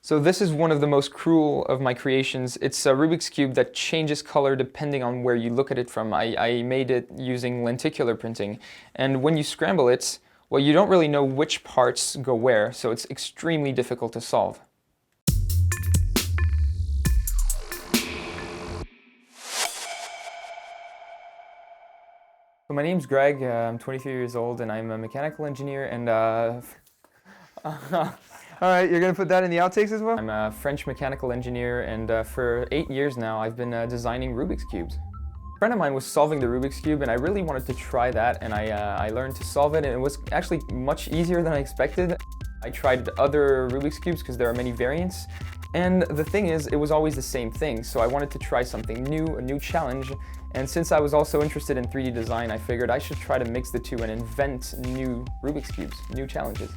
So this is one of the most cruel of my creations. It's a Rubik's Cube that changes color depending on where you look at it from. I made it using lenticular printing. And when you scramble it, well, you don't really know which parts go where, so it's extremely difficult to solve. So my name's Greg, I'm 23 years old and I'm a mechanical engineer and Alright, you're gonna put that in the outtakes as well? I'm a French mechanical engineer and for 8 years now I've been designing Rubik's Cubes. A friend of mine was solving the Rubik's Cube and I really wanted to try that, and I learned to solve it, and it was actually much easier than I expected. I tried other Rubik's Cubes because there are many variants, and the thing is, it was always the same thing, so I wanted to try something new, a new challenge, and since I was also interested in 3D design, I figured I should try to mix the two and invent new Rubik's Cubes, new challenges.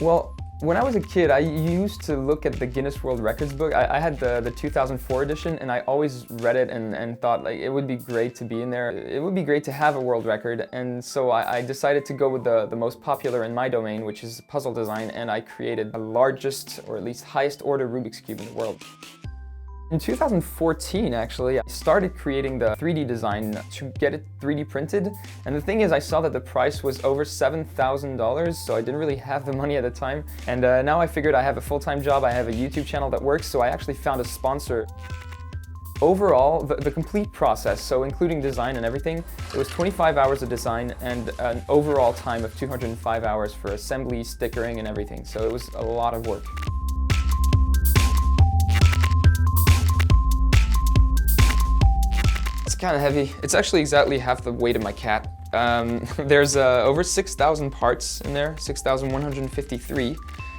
Well, when I was a kid, I used to look at the Guinness World Records book. I had the 2004 edition, and I always read it and thought like it would be great to be in there. It would be great to have a world record, and so I decided to go with the most popular in my domain, which is puzzle design, and I created the largest, or at least highest order Rubik's Cube in the world. In 2014, actually, I started creating the 3D design to get it 3D printed. And the thing is, I saw that the price was over $7,000, so I didn't really have the money at the time. And now I figured I have a full-time job, I have a YouTube channel that works, so I actually found a sponsor. Overall, the complete process, so including design and everything, it was 25 hours of design and an overall time of 205 hours for assembly, stickering, and everything. So it was a lot of work. Kind of heavy. It's actually exactly half the weight of my cat. There's over 6,000 parts in there, 6,153,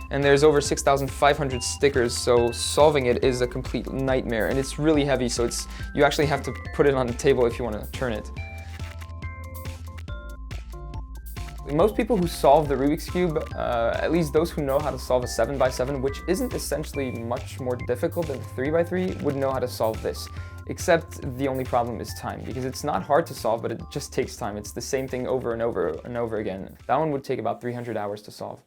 and there's over 6,500 stickers, so solving it is a complete nightmare, and it's really heavy, so you actually have to put it on the table if you want to turn it. Most people who solve the Rubik's Cube, at least those who know how to solve a 7x7, which isn't essentially much more difficult than a 3x3, would know how to solve this. Except the only problem is time, because it's not hard to solve, but it just takes time. It's the same thing over and over and over again. That one would take about 300 hours to solve.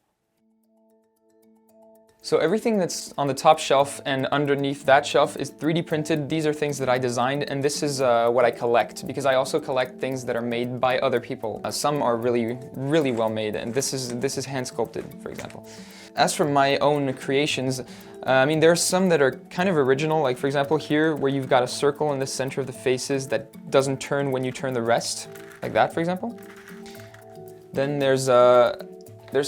So everything that's on the top shelf and underneath that shelf is 3D printed. These are things that I designed, and this is what I collect, because I also collect things that are made by other people. Some are really, really well made, and this is hand sculpted, for example. As for my own creations, I mean, there are some that are kind of original, like for example here, where you've got a circle in the center of the faces that doesn't turn when you turn the rest, like that, for example. Then there's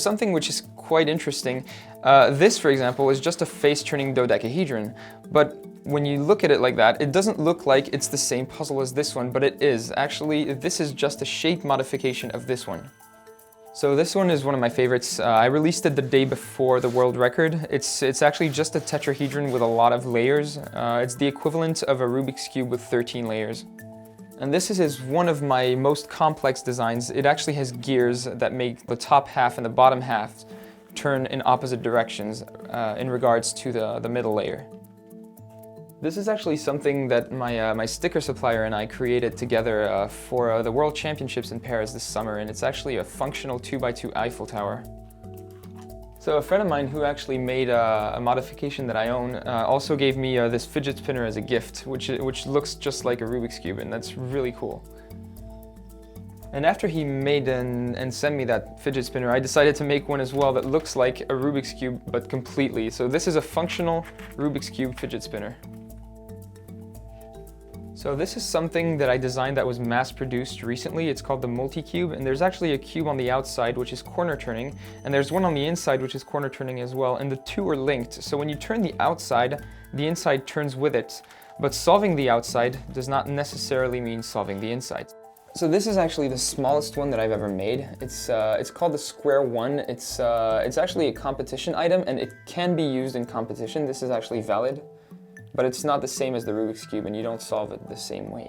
something which is quite interesting. This, for example, is just a face-turning dodecahedron, but when you look at it like that, it doesn't look like it's the same puzzle as this one, but it is. Actually, this is just a shape modification of this one. So this one is one of my favorites. I released it the day before the world record. It's actually just a tetrahedron with a lot of layers. It's the equivalent of a Rubik's Cube with 13 layers. And this is one of my most complex designs. It actually has gears that make the top half and the bottom half turn in opposite directions in regards to the middle layer. This is actually something that my sticker supplier and I created together for the World Championships in Paris this summer, and it's actually a functional 2x2 Eiffel Tower. So a friend of mine who actually made a modification that I own also gave me this fidget spinner as a gift, which looks just like a Rubik's Cube, and that's really cool. And after he made and sent me that fidget spinner, I decided to make one as well that looks like a Rubik's Cube, but completely. So this is a functional Rubik's Cube fidget spinner. So this is something that I designed that was mass-produced recently. It's called the multi-cube, and there's actually a cube on the outside which is corner turning, and there's one on the inside which is corner turning as well, and the two are linked. So when you turn the outside, the inside turns with it. But solving the outside does not necessarily mean solving the inside. So this is actually the smallest one that I've ever made. It's called the Square One. It's actually a competition item, and it can be used in competition. This is actually valid. But it's not the same as the Rubik's Cube, and you don't solve it the same way.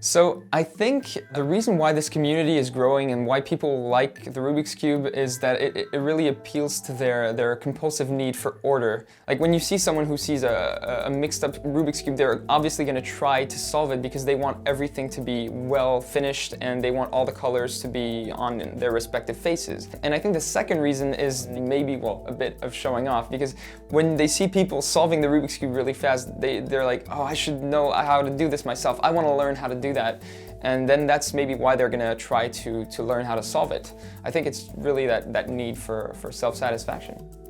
So I think the reason why this community is growing and why people like the Rubik's Cube is that it really appeals to their compulsive need for order. Like when you see someone who sees a mixed up Rubik's Cube, they're obviously going to try to solve it because they want everything to be well finished and they want all the colors to be on their respective faces. And I think the second reason is maybe, well, a bit of showing off, because when they see people solving the Rubik's Cube really fast, they're like, oh, I should know how to do this myself. I want to learn how to do that. And then that's maybe why they're gonna try to learn how to solve it. I think it's really that need for self-satisfaction.